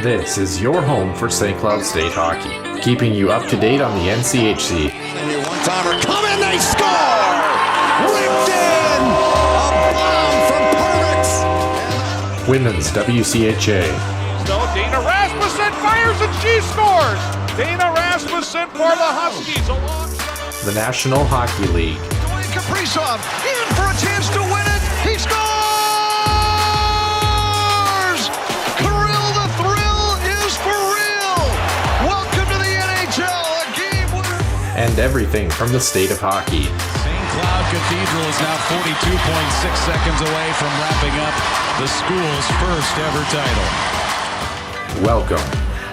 This is your home for St. Cloud State hockey, keeping you up to date on the NCHC. One-timer coming, they score! Ripped in! A bomb from Perbix! Women's WCHA. So Dana Rasmussen fires and she scores! Dana Rasmussen for the Huskies alongside The National Hockey League. Dwayne Kaprizov in for a chance to win it! He scores! Kirill, the thrill is for real! Welcome to the NHL, a game winner! And everything from the state of hockey. St. Cloud Cathedral is now 42.6 seconds away from wrapping up the school's first ever title. Welcome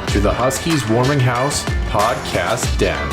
to the Huskies Warming House Podcast Den.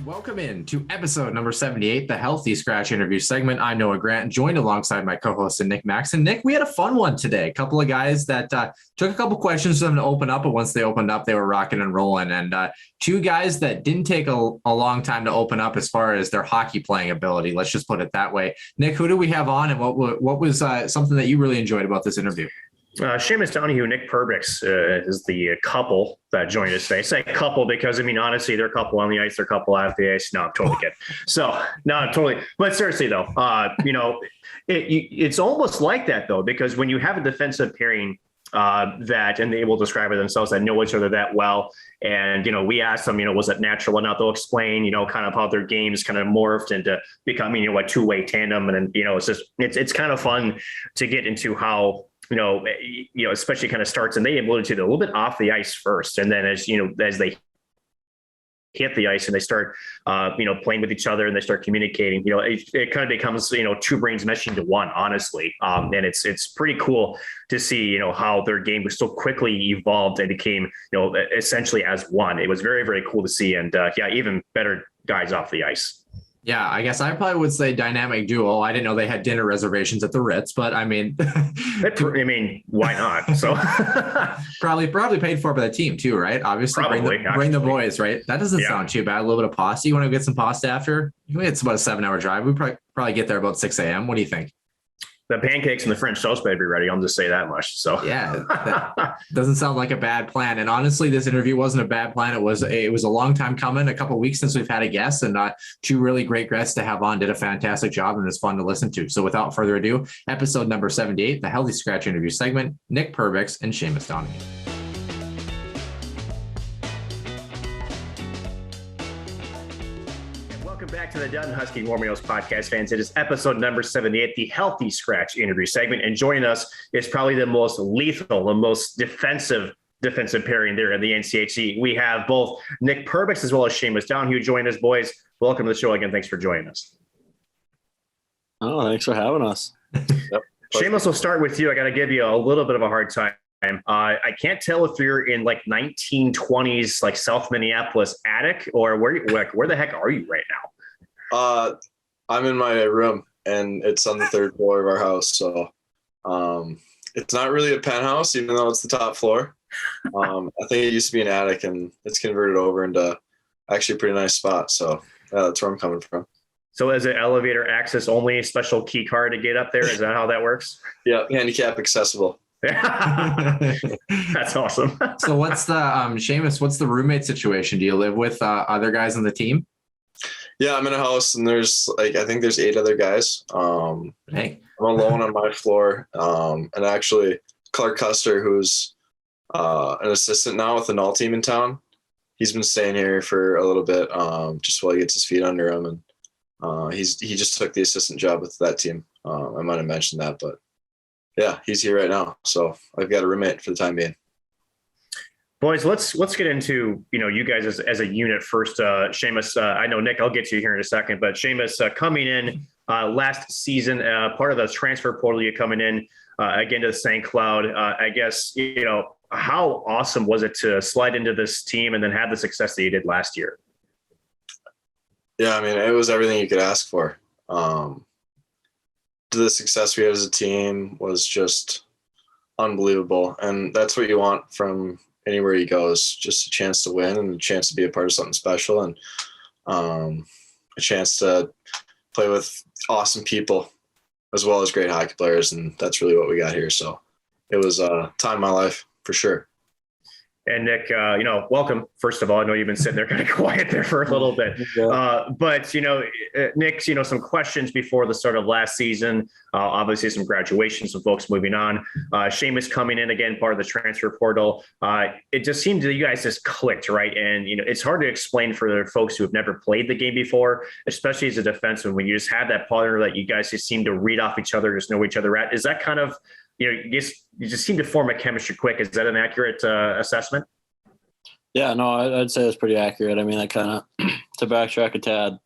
Welcome in to episode number 78, the Healthy Scratch interview segment. I'm Noah Grant, joined alongside my co-host Nick Maxon. Nick, we had a fun one today. A couple of guys that took a couple questions for them to open up, but once they opened up, they were rocking and rolling. And two guys that didn't take a long time to open up as far as their hockey playing ability. Let's just put it that way. Nick, who do we have on, and what was something that you really enjoyed about this interview? Seamus Donohue and Nick Perbix is the couple that joined us today. I say couple because, I mean, honestly, they're a couple on the ice, they're a couple out of the ice. No, I'm totally kidding. So, no, I'm totally. But seriously, though, it's almost like that, though, because when you have a defensive pairing that, and they will describe it themselves, that know each other that well. And, we asked them, was it natural or not? They'll explain, kind of how their games kind of morphed into becoming, a two-way tandem. And then, it's kind of fun to get into how, especially kind of starts, and they alluded to it a little bit off the ice first. And then as they hit the ice and they start, playing with each other and they start communicating, it kind of becomes, two brains meshing to one, honestly. And it's pretty cool to see, how their game was so quickly evolved and became, essentially as one. It was very, very cool to see. And even better guys off the ice. Yeah, I guess I probably would say dynamic duo. I didn't know they had dinner reservations at the Ritz, but I mean, why not? So probably paid for by the team too, right? Obviously, bring the boys, right? That doesn't sound too bad. A little bit of pasta. You want to get some pasta after? It's about a 7-hour drive. We probably get there about 6 a.m. What do you think? The pancakes and the French toast better be ready. I'll just say that much. So yeah, that doesn't sound like a bad plan. And honestly, this interview wasn't a bad plan. It was a long time coming, a couple of weeks since we've had a guest, and two really great guests to have on. Did a fantastic job, and it's fun to listen to. So without further ado, episode number 78, the Healthy Scratch interview segment, Nick Perbix and Seamus Donohue. Welcome back to the Dun Husky Warming House podcast, fans. It is episode number 78, the Healthy Scratch interview segment. And joining us is probably the most lethal, the most defensive pairing there in the NCHC. We have both Nick Perbix as well as Seamus Donohue join us, boys. Welcome to the show again. Thanks for joining us. Oh, thanks for having us. Yep. Seamus, we'll start with you. I got to give you a little bit of a hard time. I can't tell if you're in like 1920s, like South Minneapolis attic, or where the heck are you right now? I'm in my room, and it's on the third floor of our house. So it's not really a penthouse, even though it's the top floor. I think it used to be an attic, and it's converted over into actually a pretty nice spot. So that's where I'm coming from. So is it elevator access only, special key card to get up there? Is that how that works? Yeah, handicap accessible. That's awesome. So what's the Seamus, what's the roommate situation? Do you live with other guys on the team? Yeah, I'm in a house, and there's I think there's 8 other guys. Hey. I'm alone on my floor. And actually Clark Custer, who's an assistant now with the Null team in town, he's been staying here for a little bit, just while he gets his feet under him. And he just took the assistant job with that team. I might have mentioned that, but yeah, he's here right now. So I've got a roommate for the time being. Boys, let's get into, you guys as a unit first. Seamus, I know, Nick, I'll get to you here in a second, but Seamus, coming in last season, part of the transfer portal, you coming in again to the St. Cloud. I guess, how awesome was it to slide into this team and then have the success that you did last year? Yeah, I mean, it was everything you could ask for. the success we had as a team was just unbelievable. And that's what you want from anywhere you go, is just a chance to win and a chance to be a part of something special, and a chance to play with awesome people as well as great hockey players. And that's really what we got here. So it was a time of my life for sure. And Nick, welcome. First of all, I know you've been sitting there kind of quiet there for a little bit, but Nick, some questions before the start of last season. Obviously, some graduations, some folks moving on. Seamus coming in again, part of the transfer portal. It just seemed that you guys just clicked, right? And it's hard to explain for the folks who have never played the game before, especially as a defenseman, when you just have that partner that you guys just seem to read off each other, just know each other at. Is that kind of you just seem to form a chemistry quick. Is that an accurate assessment? Yeah, no, I'd say it's pretty accurate. I mean, I kind of, to backtrack a tad,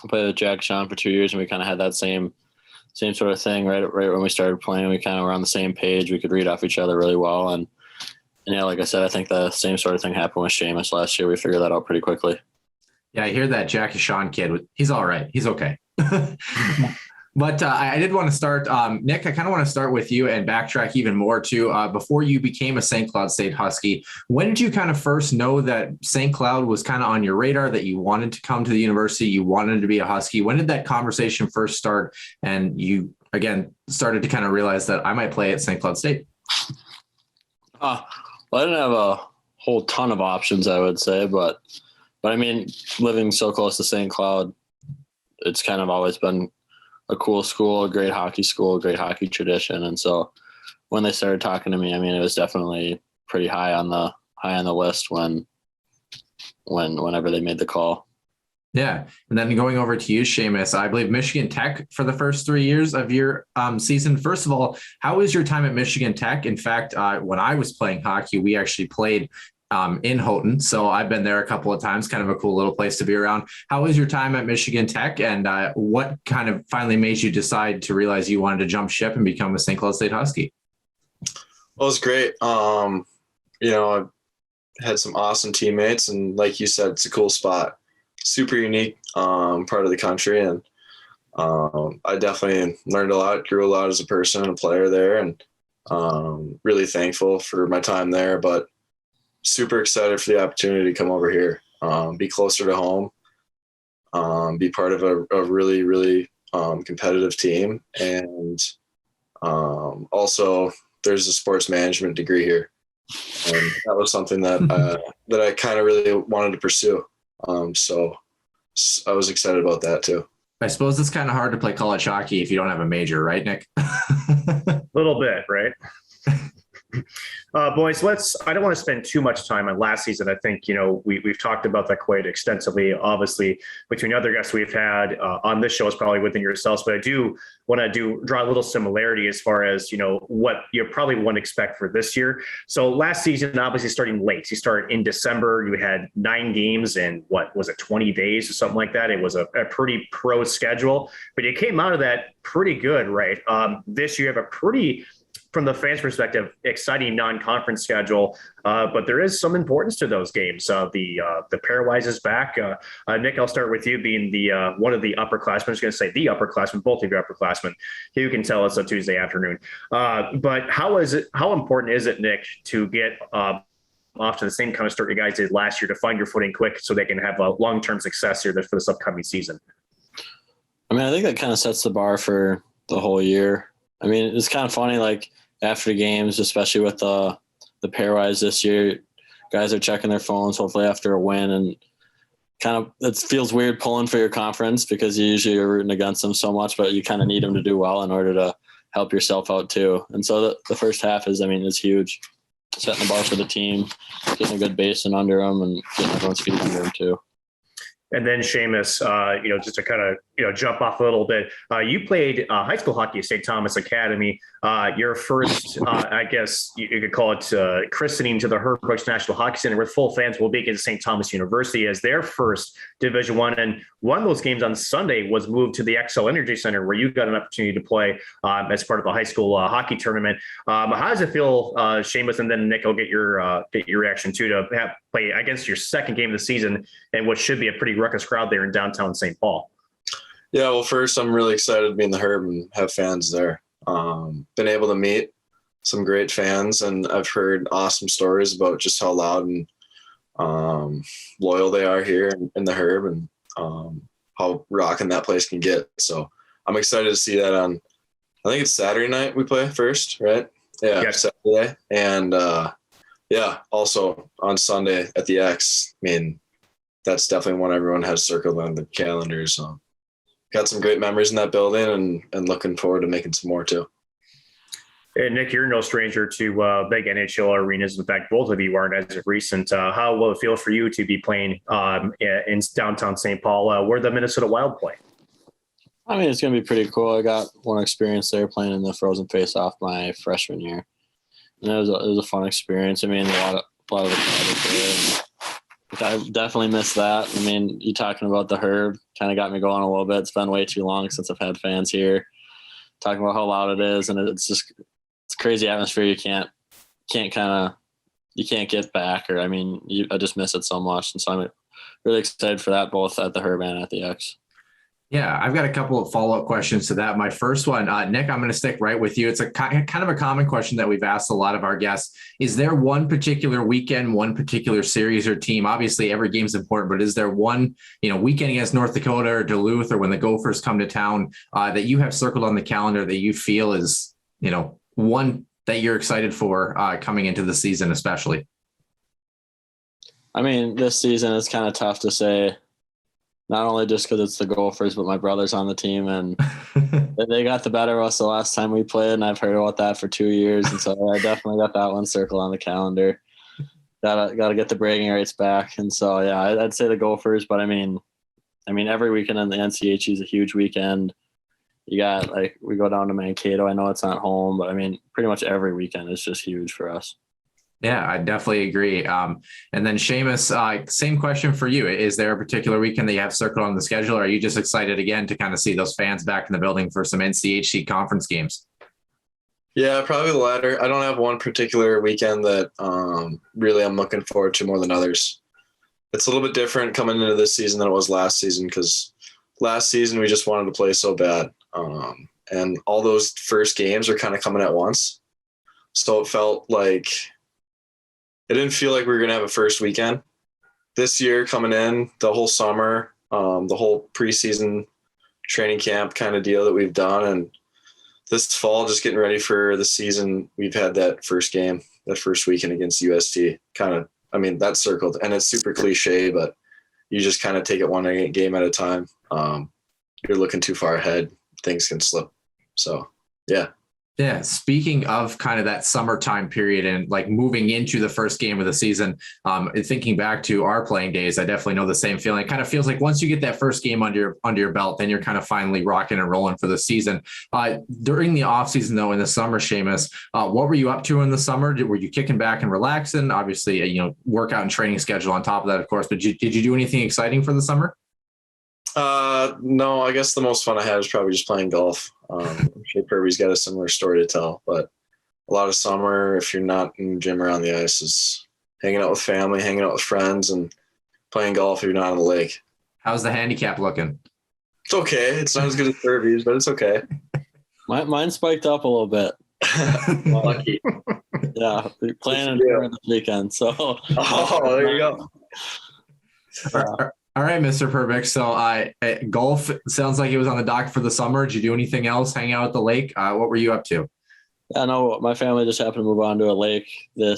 I played with Jack Sean for 2 years, and we kind of had that same sort of thing right when we started playing. We kind of were on the same page. We could read off each other really well. And yeah, like I said, I think the same sort of thing happened with Seamus last year. We figured that out pretty quickly. Yeah, I hear that Jackie Sean kid. He's all right. He's okay. But I did want to start, Nick, I kind of want to start with you and backtrack even more too. Before you became a St. Cloud State Husky, when did you kind of first know that St. Cloud was kind of on your radar, that you wanted to come to the university, you wanted to be a Husky? When did that conversation first start? And you, again, started to kind of realize that I might play at St. Cloud State? Well, I didn't have a whole ton of options, I would say, but I mean, living so close to St. Cloud, it's kind of always been a cool school, a great hockey school, a great hockey tradition. And so when they started talking to me, I mean, it was definitely pretty high on the list whenever they made the call. Yeah. And then going over to you, Seamus, I believe Michigan Tech for the first 3 years of your season. First of all, how was your time at Michigan Tech? In fact, when I was playing hockey, we actually played in Houghton. So I've been there a couple of times, kind of a cool little place to be around. How was your time at Michigan Tech, and what kind of finally made you decide to realize you wanted to jump ship and become a St. Cloud State Husky? Well, it was great. I had some awesome teammates, and like you said, it's a cool spot, super unique part of the country. And I definitely learned a lot, grew a lot as a person and a player there, and really thankful for my time there, but super excited for the opportunity to come over here, be closer to home, be part of a really, really competitive team. And also there's a sports management degree here. And that was something that I kind of really wanted to pursue. So I was excited about that too. I suppose it's kind of hard to play college hockey if you don't have a major, right, Nick? A little bit, right? Boys, I don't want to spend too much time on last season. I think, we've talked about that quite extensively, obviously, between other guests we've had on this show is probably within yourselves, but I do want to draw a little similarity as far as, what you probably wouldn't expect for this year. So last season, obviously starting late, you started in December, you had 9 games in 20 days or something like that. It was a pretty pro schedule, but you came out of that pretty good, right? This year you have a pretty, from the fans' perspective, exciting non-conference schedule, but there is some importance to those games. The pairwise is back. Nick, I'll start with you, being the one of the upperclassmen. I was going to say the upperclassmen, both of you upperclassmen. You can tell us on Tuesday afternoon. But how important is it, Nick, to get off to the same kind of start you guys did last year, to find your footing quick so they can have a long-term success here for this upcoming season? I mean, I think that kind of sets the bar for the whole year. I mean, it's kind of funny, like, after the games, especially with the pairwise this year, guys are checking their phones, hopefully after a win, and kind of it feels weird pulling for your conference because you usually are rooting against them so much, but you kind of need them to do well in order to help yourself out too. And so the first half is huge, setting the bar for the team, getting a good basin under them, and getting everyone's feet under them too. And then Seamus, just to kind of, jump off a little bit, you played high school hockey at St. Thomas Academy. Your first, I guess you could call it christening to the Herb Brooks National Hockey Center with full fans will be against St. Thomas University as their first Division I. And one of those games on Sunday was moved to the XL Energy Center, where you got an opportunity to play as part of a high school hockey tournament. How does it feel, Seamus? And then Nick, I'll get your reaction too, to play against your second game of the season and what should be a pretty ruckus crowd there in downtown St. Paul. Yeah, well, first, I'm really excited to be in the Herb and have fans there. Been able to meet some great fans, and I've heard awesome stories about just how loud and loyal they are here in the Herb, and how rocking that place can get. So I'm excited to see that on, I think it's Saturday night we play first, right? Yeah, Yes. Saturday. And also on Sunday at the X. I mean, that's definitely one everyone has circled on the calendar. So got some great memories in that building, and looking forward to making some more too. And Nick, you're no stranger to big NHL arenas. In fact, both of you aren't as of recent. How will it feel for you to be playing in downtown St. Paul, where the Minnesota Wild play? I mean, it's going to be pretty cool. I got one experience there playing in the Frozen Face-Off my freshman year. And it was a fun experience. I mean, a lot of the crowd was there. And I definitely missed that. I mean, you talking about the Herb kind of got me going a little bit. It's been way too long since I've had fans here. Talking about how loud it is, and it's a crazy atmosphere. You can't get back, or I mean, I just miss it so much. And so I'm really excited for that, both at the Herb and at the X. Yeah, I've got a couple of follow-up questions to that. My first one, Nick, I'm going to stick right with you. It's a kind of a common question that we've asked a lot of our guests. Is there one particular weekend, one particular series or team? Obviously, every game's important, but is there one, weekend against North Dakota or Duluth, or when the Gophers come to town, that you have circled on the calendar that you feel is, one that you're excited for coming into the season, especially? I mean, this season is kind of tough to say. Not only just because it's the Gophers, but my brother's on the team, and they got the better of us the last time we played, and I've heard about that for 2 years, and so I definitely got that one circled on the calendar. Got to get the bragging rights back, and so yeah, I'd say the Gophers, but I mean, every weekend in the NCHC is a huge weekend. You got we go down to Mankato. I know it's not home, but I mean, pretty much every weekend is just huge for us. Yeah, I definitely agree. And then Seamus, same question for you. Is there a particular weekend that you have circled on the schedule, or are you just excited again to kind of see those fans back in the building for some NCHC conference games? Yeah, probably the latter. I don't have one particular weekend that really I'm looking forward to more than others. It's a little bit different coming into this season than it was last season, because last season we just wanted to play so bad. And all those first games are kind of coming at once. So it felt like it didn't feel like we were going to have a first weekend. This year coming in, the whole summer, the whole preseason training camp kind of deal that we've done, and this fall just getting ready for the season, we've had that first game, that first weekend against UST. That's circled, and it's super cliche, but you just kind of take it one game at a time. You're looking too far ahead, things can slip. So, yeah. Yeah. Speaking of kind of that summertime period and like moving into the first game of the season, thinking back to our playing days, I definitely know the same feeling. It kind of feels like once you get that first game under your belt, then you're kind of finally rocking and rolling for the season. During the off season though, in the summer, Seamus, what were you up to in the summer? Were you kicking back and relaxing? Obviously, workout and training schedule on top of that, of course, but did you do anything exciting for the summer? No, I guess the most fun I had was probably just playing golf. I'm sure Perbix got a similar story to tell, but a lot of summer, if you're not in the gym or on the ice, is hanging out with family, hanging out with friends, and playing golf if you're not on the lake. How's the handicap looking? It's okay. It's not as good as Perbix, but it's okay. Mine spiked up a little bit. Lucky. Yeah, we're playing this weekend, so. Oh, there you go. All right, Mr. Perbix. So golf sounds like it was on the dock for the summer. Did you do anything else? Hang out at the lake? What were you up to? I know my family just happened to move on to a lake I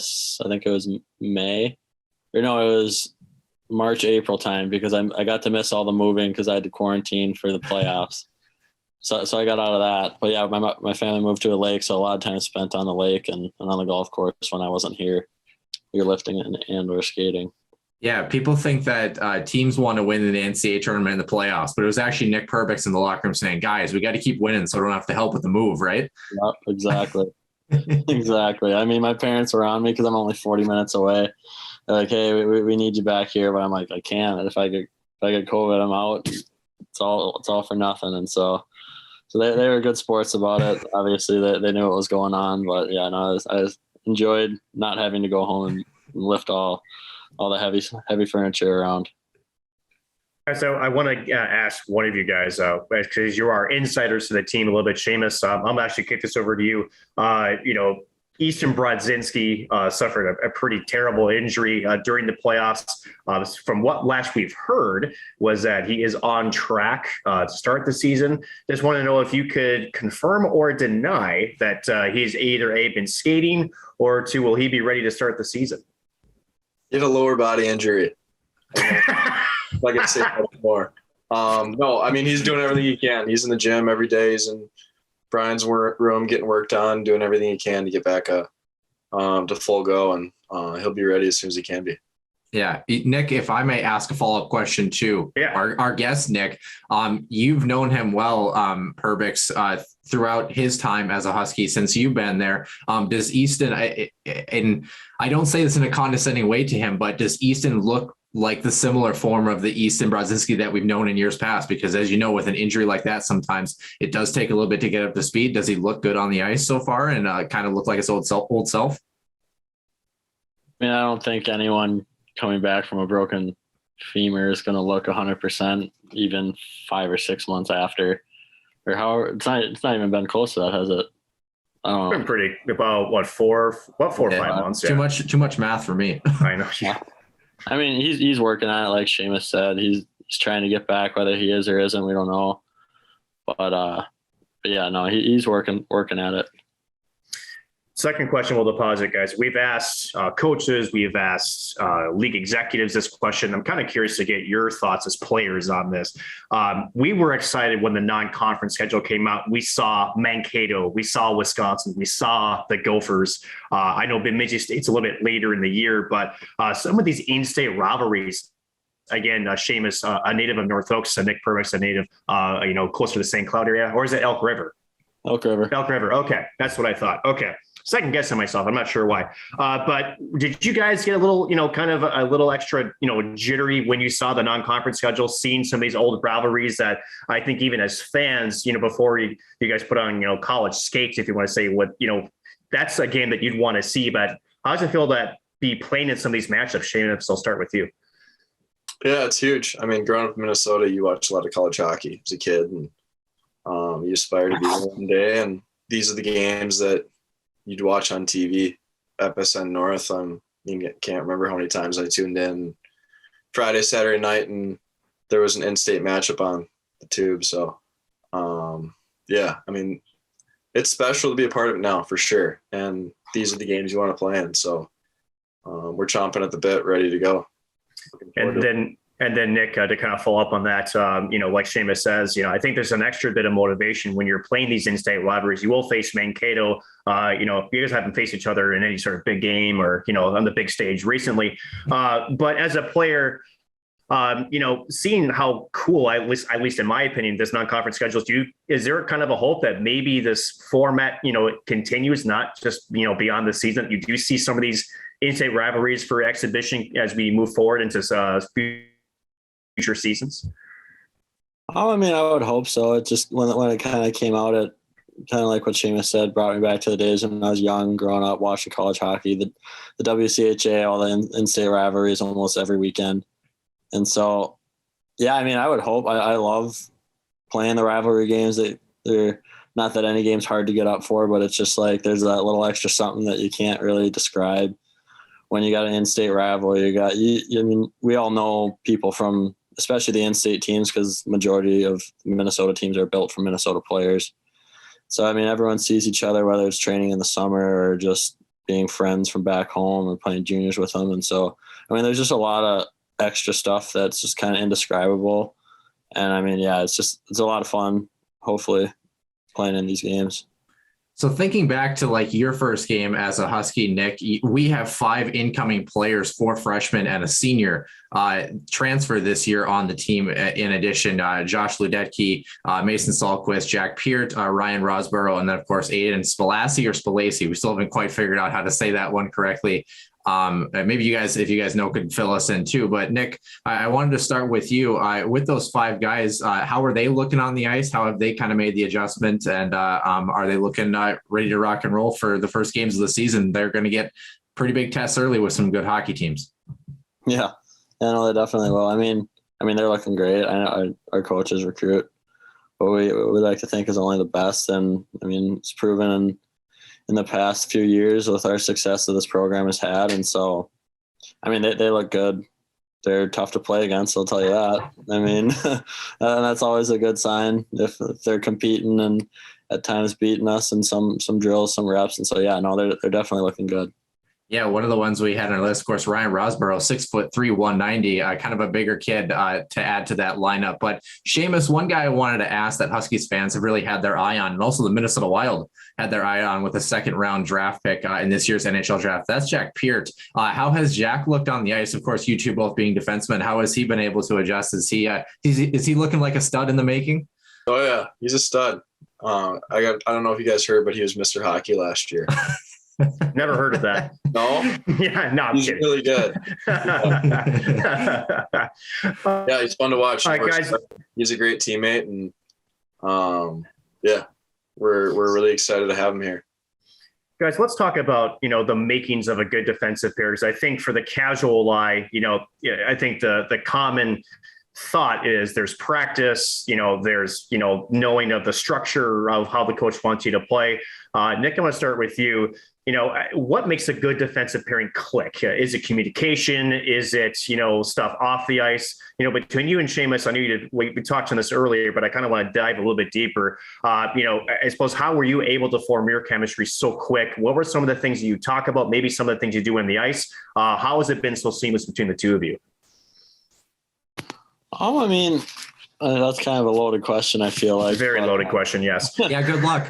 think it was May. Or no, it was March, April time, because I got to miss all the moving because I had to quarantine for the playoffs. So I got out of that. But yeah, my family moved to a lake, so a lot of time spent on the lake and on the golf course when I wasn't here. We were lifting and or skating. Yeah, people think that teams want to win the NCAA tournament in the playoffs, but it was actually Nick Perbix in the locker room saying, guys, we got to keep winning so we don't have to help with the move, right? Yep, exactly. Exactly. I mean, my parents were on me because I'm only 40 minutes away. They're like, hey, we need you back here. But I'm like, I can't. If I get COVID, I'm out. It's all for nothing. And so they were good sports about it. Obviously, they knew what was going on. But, yeah, no, I enjoyed not having to go home and lift all the heavy furniture around. So I want to ask one of you guys, because you are insiders to the team a little bit, Seamus. I'm actually kick this over to you. Easton Brodzinski suffered a pretty terrible injury during the playoffs. From what last we've heard was that he is on track to start the season. Just want to know if you could confirm or deny that he's either been skating or will he be ready to start the season? He had a lower body injury. Like I said before. No, I mean, he's doing everything he can. He's in the gym every day. He's in Brian's room getting worked on, doing everything he can to get back to full go, and he'll be ready as soon as he can be. Yeah. Nick, if I may ask a follow-up question too. Yeah. Our guest, Nick, you've known him well, Perbix, throughout his time as a Husky since you've been there. Does Easton, and I don't say this in a condescending way to him, but does Easton look like the similar form of the Easton Brodzinski that we've known in years past? Because as you know, with an injury like that, sometimes it does take a little bit to get up to speed. Does he look good on the ice so far and kind of look like his old self? I mean, I don't think anyone coming back from a broken femur is going to look 100%, even 5 or 6 months after, or how it's not even been close to that, has it? I don't know. Been pretty about 4 or 5 months. Too much math for me. I know. Yeah. I mean, he's working on it, like Seamus said. He's trying to get back, whether he is or isn't, we don't know. But yeah, no, he's working at it. Second question, we'll deposit, guys. We've asked coaches, we've asked league executives this question. I'm kind of curious to get your thoughts as players on this. We were excited when the non-conference schedule came out. We saw Mankato, we saw Wisconsin, we saw the Gophers. I know Bemidji State's a little bit later in the year, but some of these in-state rivalries. Again, Seamus, a native of North Oaks, Nick Perbix, a native, closer to the St. Cloud area, or is it Elk River? Elk River. Elk River. Okay, that's what I thought. Okay. Second guessing myself. I'm not sure why. But did you guys get a little, kind of a little extra, jittery when you saw the non-conference schedule, seeing some of these old rivalries that I think even as fans, before you guys put on, college skates, if you want to say what, that's a game that you'd want to see. But how does it feel to be playing in some of these matchups? Seamus, I'll start with you. Yeah, it's huge. I mean, growing up in Minnesota, you watch a lot of college hockey as a kid, and you aspire to be there one day. And these are the games that you'd watch on TV, FSN North. Can't remember how many times I tuned in Friday, Saturday night, and there was an in-state matchup on the tube. So, yeah, I mean, it's special to be a part of it now for sure. And these are the games you want to play in. So we're chomping at the bit, ready to go. And then Nick, to kind of follow up on that, like Seamus says, I think there's an extra bit of motivation when you're playing these in-state rivalries. You will face Mankato. You guys haven't faced each other in any sort of big game or, on the big stage recently. But as a player, seeing how cool, at least in my opinion, this non-conference schedules, is there kind of a hope that maybe this format, it continues, not just, beyond the season? You do see some of these in-state rivalries for exhibition as we move forward into future seasons? Oh, I mean, I would hope so. It just when it kind of came out, it kind of like what Seamus said, brought me back to the days when I was young, growing up, watching college hockey, the WCHA, all the in-state rivalries almost every weekend. And so, yeah, I mean, I would hope. I love playing the rivalry games. They're not that any game's hard to get up for, but it's just like there's that little extra something that you can't really describe when you got an in-state rivalry. I mean, we all know people from, especially the in-state teams, because majority of Minnesota teams are built from Minnesota players. So, I mean, everyone sees each other, whether it's training in the summer or just being friends from back home or playing juniors with them. And so, I mean, there's just a lot of extra stuff that's just kind of indescribable. And I mean, yeah, it's a lot of fun, hopefully, playing in these games. So thinking back to like your first game as a Husky, Nick, we have 5 incoming players, 4 freshmen and a senior transfer this year on the team. In addition, Josh Ludetke, Mason Salquist, Jack Peart, Ryan Rosborough, and then of course Aiden Spalaci. We still haven't quite figured out how to say that one correctly. Maybe you guys, if you guys know, could fill us in too. But Nick, I wanted to start with you. With those 5 guys, how are they looking on the ice? How have they kind of made the adjustment? And are they looking ready to rock and roll for the first games of the season? They're going to get pretty big tests early with some good hockey teams. Yeah, no, they definitely will. I mean, I mean, they're looking great. I know our coaches recruit what we like to think is only the best. And I mean, it's proven in the past few years with our success that this program has had. And so, I mean, they look good. They're tough to play against, I'll tell you that. I mean, that's always a good sign if they're competing and at times beating us in some drills, some reps. And so, yeah, no, they're definitely looking good. Yeah, one of the ones we had on our list, of course, Ryan Rosborough, 6'3", 190, kind of a bigger kid to add to that lineup. But Seamus, one guy I wanted to ask that Huskies fans have really had their eye on, and also the Minnesota Wild had their eye on with a second-round draft pick in this year's NHL draft. That's Jack Peart. How has Jack looked on the ice? Of course, you two both being defensemen. How has he been able to adjust? Is he looking like a stud in the making? Oh yeah, he's a stud. I don't know if you guys heard, but he was Mr. Hockey last year. Never heard of that. No? Yeah, no, I'm He's kidding. really good. Yeah, he's fun to watch. All right, guys. He's a great teammate, and yeah, we're really excited to have him here. Guys, let's talk about, the makings of a good defensive pair. Because I think for the casual eye, I think the common thought is there's practice, there's, knowing of the structure of how the coach wants you to play. Nick, I want to start with you. What makes a good defensive pairing click? Is it communication? Is it, stuff off the ice? Between you and Seamus, I knew we talked on this earlier, but I kind of want to dive a little bit deeper. I suppose, how were you able to form your chemistry so quick? What were some of the things that you talk about? Maybe some of the things you do on the ice. How has it been so seamless between the two of you? I mean, that's kind of a loaded question, I feel like. Very loaded question, yes. Yeah, good luck.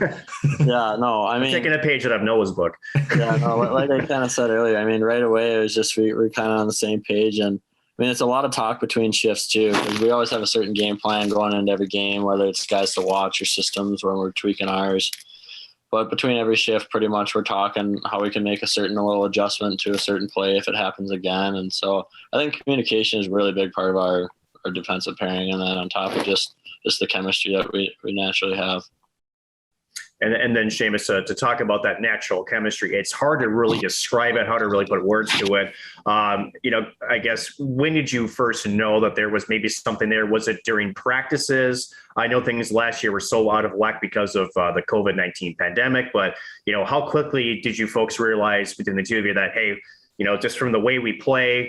Yeah, no, I mean. Taking a page out of Noah's book. Yeah, no, like I kind of said earlier, I mean, right away, it was just we're kind of on the same page. And I mean, it's a lot of talk between shifts, too, because we always have a certain game plan going into every game, whether it's guys to watch or systems when we're tweaking ours. But between every shift, pretty much we're talking how we can make a certain little adjustment to a certain play if it happens again. And so I think communication is a really big part of our defensive pairing, and then on top of just the chemistry that we naturally have. And then Seamus, to talk about that natural chemistry, it's hard to really describe it, hard to really put words to it. I guess, when did you first know that there was maybe something there? Was it during practices? I know things last year were so out of whack because of the COVID-19 pandemic, but, how quickly did you folks realize between the two of you that, hey, just from the way we play,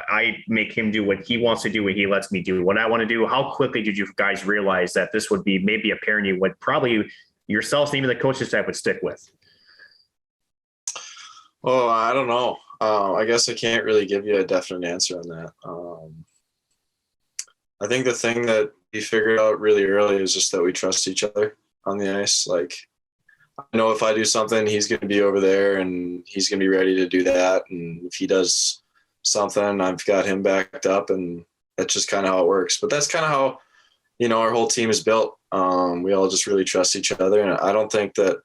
I make him do what he wants to do, what he lets me do what I want to do? How quickly did you guys realize that this would be maybe a pairing you would probably yourselves and even the coaching staff would stick with? Oh, I don't know. I guess I can't really give you a definite answer on that. I think the thing that we figured out really early is just that we trust each other on the ice. Like, I know if I do something, he's going to be over there and he's going to be ready to do that. And if he does something, I've got him backed up, and that's just kind of how it works. But that's kind of how, our whole team is built. We all just really trust each other. And I don't think that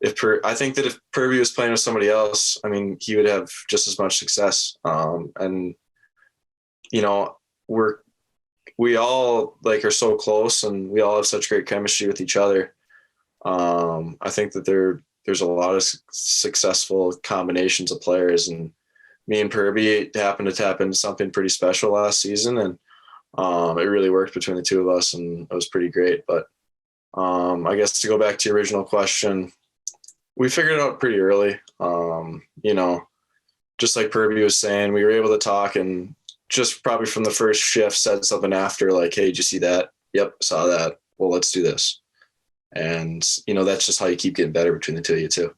I think that if Perbix was playing with somebody else, I mean, he would have just as much success. And we all are so close, and we all have such great chemistry with each other. I think that there's a lot of successful combinations of players, and me and Perbix happened to tap into something pretty special last season, and it really worked between the two of us, and it was pretty great. But I guess to go back to your original question, we figured it out pretty early. Just like Perbix was saying, we were able to talk, and just probably from the first shift said something after, like, hey, did you see that? Yep, saw that. Well, let's do this. And, that's just how you keep getting better between the two of you too.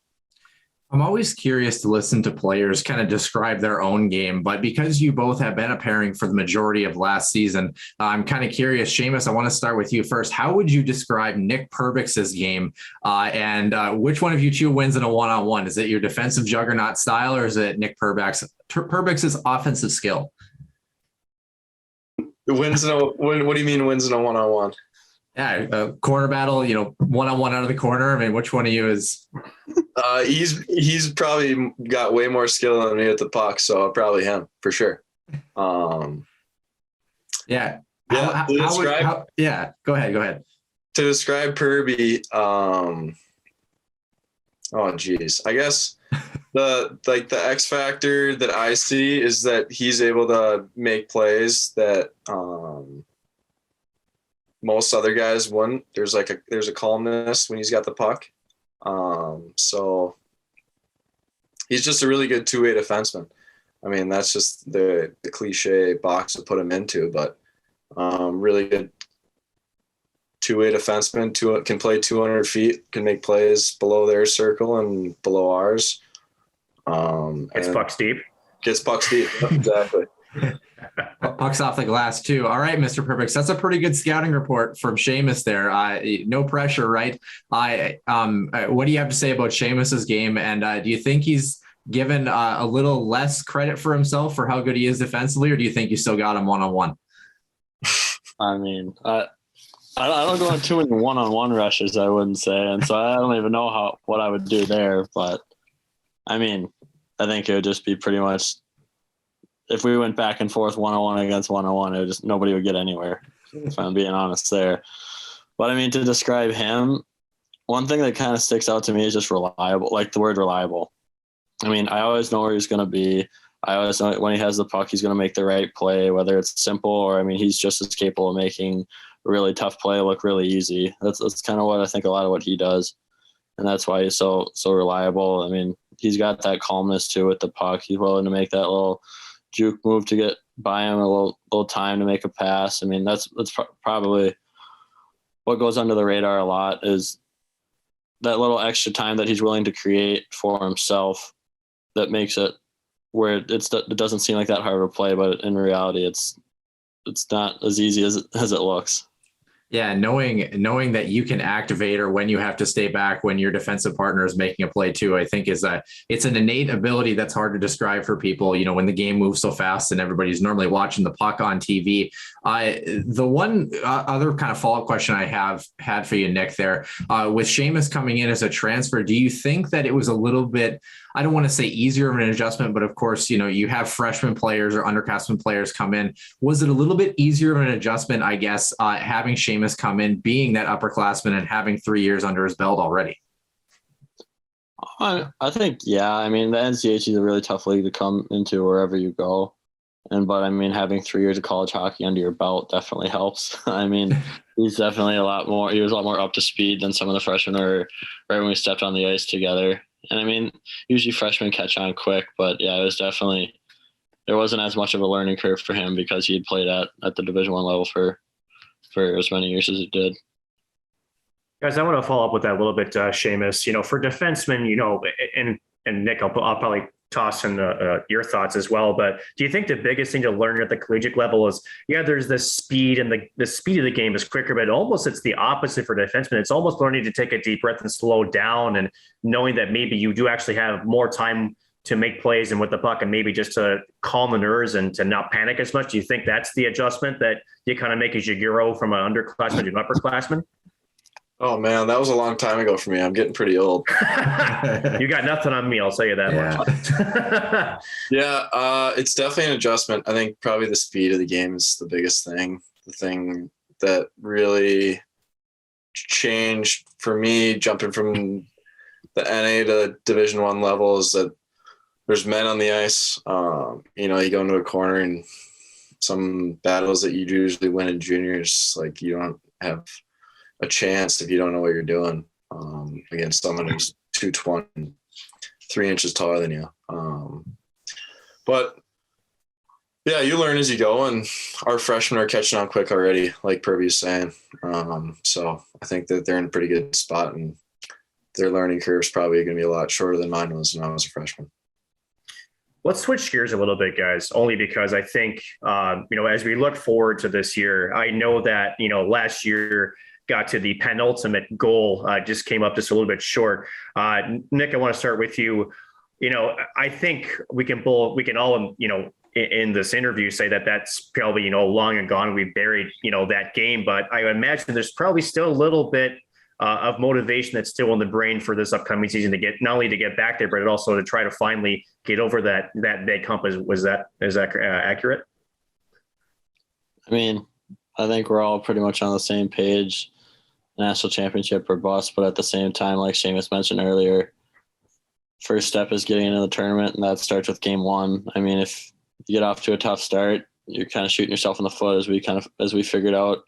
I'm always curious to listen to players kind of describe their own game, but because you both have been a pairing for the majority of last season, I'm kind of curious. Seamus, I want to start with you first. How would you describe Nick Perbix's game? And which one of you two wins in a one-on-one? Is it your defensive juggernaut style, or is it Nick Perbix's offensive skill? What do you mean wins in a one-on-one? Yeah, corner battle, one-on-one out of the corner. I mean, which one of you is? He's probably got way more skill than me at the puck, so probably him for sure. Yeah. Yeah. Go ahead. To describe Perbix, I guess the X factor that I see is that he's able to make plays that most other guys wouldn't. There's a calmness when he's got the puck. So he's just a really good two-way defenseman. I mean, that's just the cliche box to put him into, but really good two-way defenseman. Can play 200 feet, can make plays below their circle and below ours. It's pucks deep. Gets pucks deep, exactly. Pucks off the glass too. All right, Mr. Perbix, that's a pretty good scouting report from Seamus there. No pressure, right? What do you have to say about Seamus's game? And do you think he's given a little less credit for himself for how good he is defensively, or do you think you still got him one-on-one? I mean, I don't go on too many one-on-one rushes, I wouldn't say, and so I don't even know what I would do there. But I mean, I think it would just be pretty much, if we went back and forth one-on-one against one-on-one, nobody would get anywhere, if I'm being honest there. But I mean, to describe him, one thing that kind of sticks out to me is just reliable, like the word reliable. I mean, I always know where he's going to be. I always know when he has the puck, he's going to make the right play, whether it's simple or, I mean, he's just as capable of making a really tough play look really easy. That's kind of what I think a lot of what he does. And that's why he's so reliable. I mean, he's got that calmness too with the puck. He's willing to make that little juke move to get by him, a little time to make a pass. I mean, that's probably what goes under the radar a lot, is that little extra time that he's willing to create for himself that makes it where it doesn't seem like that hard of a play, but in reality, it's not as easy as it looks. Yeah, knowing that you can activate, or when you have to stay back when your defensive partner is making a play too, I think it's an innate ability that's hard to describe for people. You know, when the game moves so fast and everybody's normally watching the puck on TV. The one other kind of follow-up question I have had for you, Nick, there with Seamus coming in as a transfer, do you think that it was a little bit, I don't want to say easier of an adjustment, but of course, you know, you have freshman players or underclassmen players come in. Was it a little bit easier of an adjustment, I guess, having Seamus come in, being that upperclassman and having 3 years under his belt already? I think, yeah. I mean, the NCHC is a really tough league to come into wherever you go. But I mean, having 3 years of college hockey under your belt definitely helps. I mean, he was a lot more up to speed than some of the freshmen were right when we stepped on the ice together. And I mean, usually freshmen catch on quick, but yeah, it was definitely, there wasn't as much of a learning curve for him because he had played at the Division I level for as many years as it did. Guys, I want to follow up with that a little bit, Seamus. You know, for defensemen, you know, and Nick, I'll probably toss in your thoughts as well. But do you think the biggest thing to learn at the collegiate level is, there's the speed, and the speed of the game is quicker, but almost it's the opposite for defensemen. It's almost learning to take a deep breath and slow down, and knowing that maybe you do actually have more time to make plays and with the puck, and maybe just to calm the nerves and to not panic as much. Do you think that's the adjustment that you kind of make as you grow from an underclassman to an upperclassman? Oh man, that was a long time ago for me. I'm getting pretty old. You got nothing on me, I'll tell you that much. Yeah, it's definitely an adjustment. I think probably the speed of the game is the biggest thing. The thing that really changed for me jumping from the NA to Division I level is that there's men on the ice. You know, you go into a corner and some battles that you usually win in juniors, like you don't have a chance if you don't know what you're doing against someone who's 220, 3 inches taller than you. But yeah, you learn as you go, and our freshmen are catching on quick already, like Perbix is saying. So I think that they're in a pretty good spot, and their learning curve is probably going to be a lot shorter than mine was when I was a freshman. Let's switch gears a little bit, guys, only because I think, as we look forward to this year, I know that, last year got to the penultimate goal, just came up just a little bit short. Nick, I want to start with you. I think we can all, in this interview say that that's probably, long and gone. We buried, that game, but I imagine there's probably still a little bit of motivation that's still in the brain for this upcoming season to get, not only to get back there, but also to try to finally get over that big hump. Is that accurate? I mean, I think we're all pretty much on the same page, national championship or bust, but at the same time, like Seamus mentioned earlier, first step is getting into the tournament, and that starts with game one. I mean, if you get off to a tough start, you're kind of shooting yourself in the foot, as we figured out,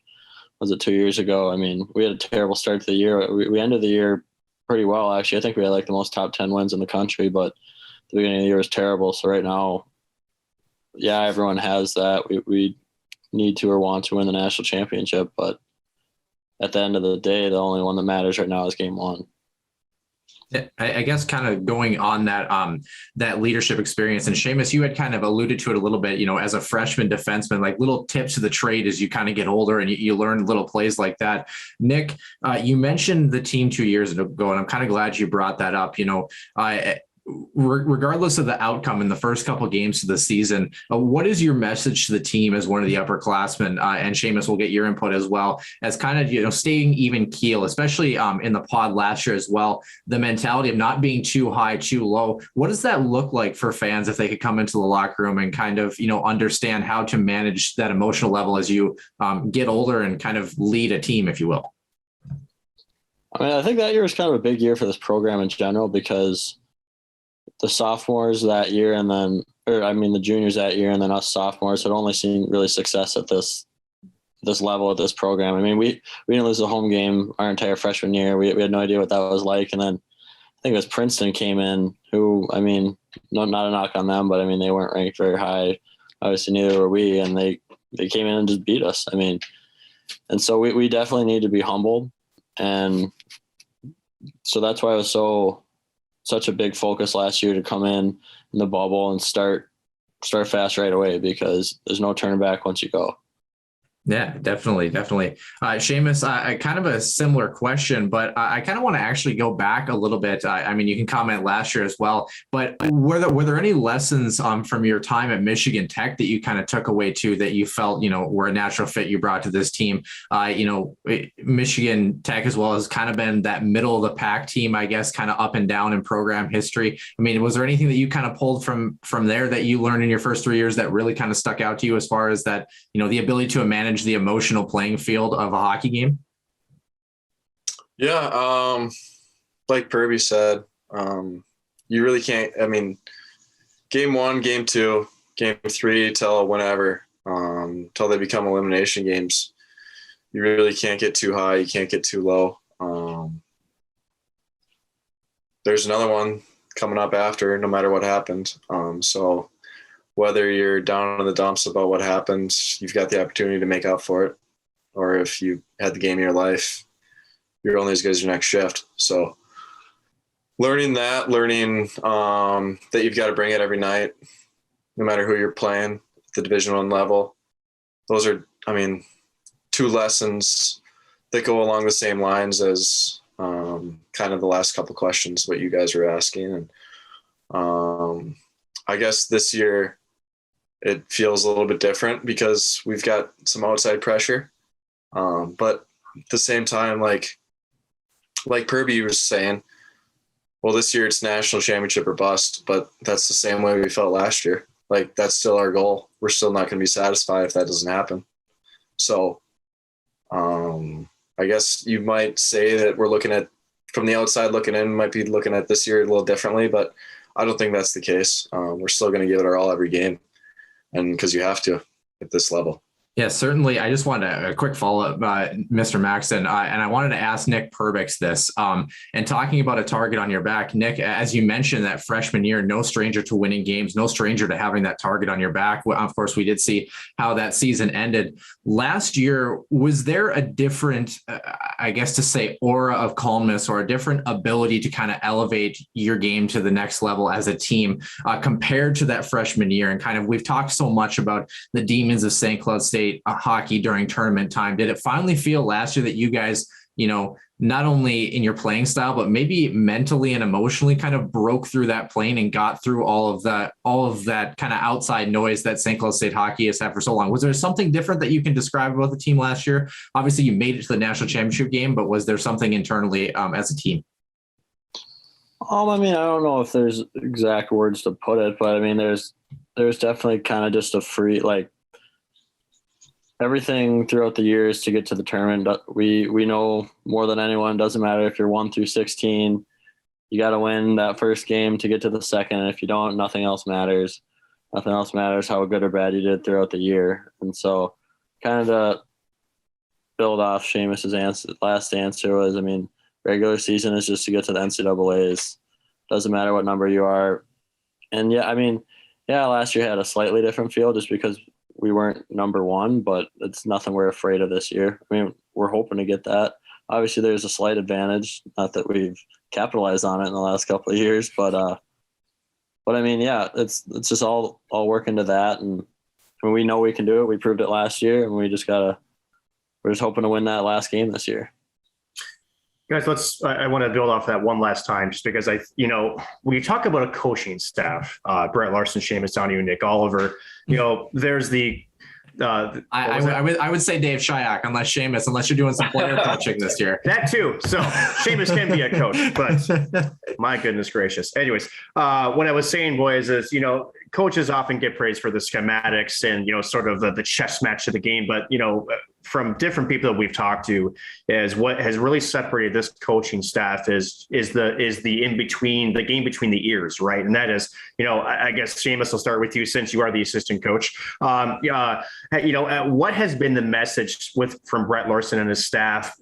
was it 2 years ago? I mean, we had a terrible start to the year. We ended the year pretty well, actually. I think we had like the most top 10 wins in the country, but the beginning of the year was terrible. So right now, yeah, everyone has that. We need to or want to win the national championship, but at the end of the day, the only one that matters right now is game one. I guess kind of going on that leadership experience, and Seamus, you had kind of alluded to it a little bit, as a freshman defenseman, like little tips of the trade as you kind of get older and you learn little plays like that. Nick, you mentioned the team 2 years ago, and I'm kind of glad you brought that up. Regardless of the outcome in the first couple of games of the season, what is your message to the team as one of the upperclassmen? And Seamus, will get your input as well, as kind of, staying even keel, especially in the pod last year as well, the mentality of not being too high, too low. What does that look like for fans if they could come into the locker room and kind of, understand how to manage that emotional level as you get older and kind of lead a team, if you will? I mean, I think that year was kind of a big year for this program in general, because the sophomores that year the juniors that year and then us sophomores had only seen really success at this level of this program. I mean, we didn't lose a home game our entire freshman year. We had no idea what that was like. And then I think it was Princeton came in, who, I mean, not a knock on them, but I mean, they weren't ranked very high. Obviously neither were we, and they came in and just beat us. I mean, and so we definitely need to be humbled. And so that's why it was such a big focus last year to come in the bubble and start fast right away, because there's no turning back once you go. Yeah, definitely. Seamus, kind of a similar question, but I kind of want to actually go back a little bit. I mean, you can comment last year as well, but were there any lessons from your time at Michigan Tech that you kind of took away too, that you felt, were a natural fit you brought to this team? Michigan Tech as well has kind of been that middle of the pack team, I guess, kind of up and down in program history. I mean, was there anything that you kind of pulled from there that you learned in your first 3 years that really kind of stuck out to you as far as that, the ability to manage the emotional playing field of a hockey game? Yeah. Like Perbix said, you really can't, game one, game two, game three, till whenever, till they become elimination games, you really can't get too high. You can't get too low. There's another one coming up after, no matter what happened. So whether you're down in the dumps about what happened, you've got the opportunity to make up for it. Or if you had the game of your life, you're only as good as your next shift. So learning that you've got to bring it every night, no matter who you're playing at the Division I level. Those are, two lessons that go along the same lines as kind of the last couple questions, what you guys were asking. And I guess this year, it feels a little bit different because we've got some outside pressure. But at the same time, like Perbix was saying, well, this year it's national championship or bust, but that's the same way we felt last year. Like, that's still our goal. We're still not going to be satisfied if that doesn't happen. So I guess you might say that we're looking at, from the outside looking in, might be looking at this year a little differently, but I don't think that's the case. We're still going to give it our all every game. And because you have to at this level. Yeah, certainly. I just wanted a quick follow-up, Mr. Maxson, and I wanted to ask Nick Perbix this. And talking about a target on your back, Nick, as you mentioned, that freshman year, no stranger to winning games, no stranger to having that target on your back. Of course, we did see how that season ended. Last year, was there a different, I guess to say, aura of calmness or a different ability to kind of elevate your game to the next level as a team compared to that freshman year? And kind of, we've talked so much about the demons of St. Cloud State hockey during tournament time. Did it finally feel last year that you guys, not only in your playing style, but maybe mentally and emotionally kind of broke through that plane and got through all of that kind of outside noise that St. Cloud State hockey has had for so long? Was there something different that you can describe about the team last year? Obviously you made it to the national championship game, but was there something internally as a team? I don't know if there's exact words to put it, but there's definitely kind of just a free, like, everything throughout the years to get to the tournament. We know more than anyone. Doesn't matter if you're 1 through 16. you got to win that first game to get to the second. And if you don't, nothing else matters. Nothing else matters how good or bad you did throughout the year. And so kind of to build off Seamus's last answer was, I mean, regular season is just to get to the NCAAs. Doesn't matter what number you are. And last year had a slightly different feel just because we weren't number one, but it's nothing we're afraid of this year. I mean, we're hoping to get that. Obviously there's a slight advantage, not that we've capitalized on it in the last couple of years, but I mean, yeah, it's just all work into that. And we know we can do it. We proved it last year, and we're just hoping to win that last game this year. Guys, I want to build off that one last time, just because when you talk about a coaching staff, Brett Larson, Seamus Donohue, Nick Oliver, there's I would say Dave Shyak, unless you're doing some player coaching this year. That too. So Seamus can be a coach, but my goodness gracious. Anyways, what I was saying, boys, is, coaches often get praised for the schematics and, sort of the chess match of the game. But, from different people that we've talked to, is what has really separated this coaching staff is the in between, the game between the ears, right? And that is, I guess Seamus, will start with you since you are the assistant coach. What has been the message from Brett Larson and his staff,